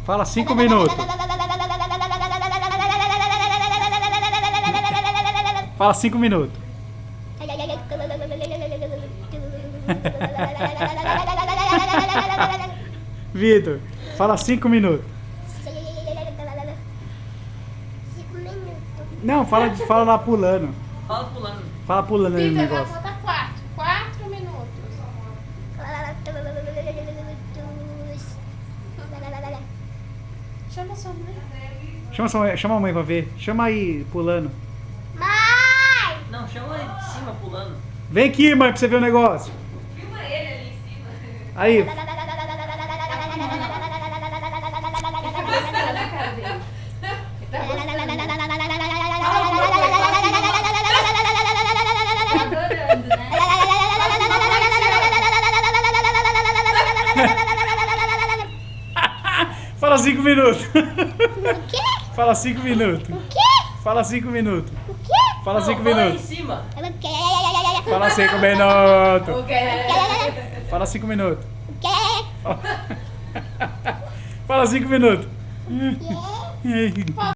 Fala 5 minutos. Fala 5 minutos. Vitor, fala 5 minutos. 5 minutos. Não, fala lá pulando. Fala pulando. Fala pulando aí no Vitor, vai negócio. contar 4. 4 minutos. Chama sua mãe. Chama a mãe pra ver. Chama aí pulando. Mãe! Não, chama ele de cima pulando. Vem aqui, mãe, pra você ver o negócio. Filma ele ali em cima. Aí, Ele tá gostando da cara dele. Ele tá gostando. Tá adorando, né? fala 5 minutos. O quê? Fala 5 minutos. O quê? Fala 5 minutos. O quê? Fala Não, 5 fala aí em minutos. cima. O quê? Fala 5 minutos. O quê? Fala 5 minutos. O quê? Fala 5 minutos. O quê?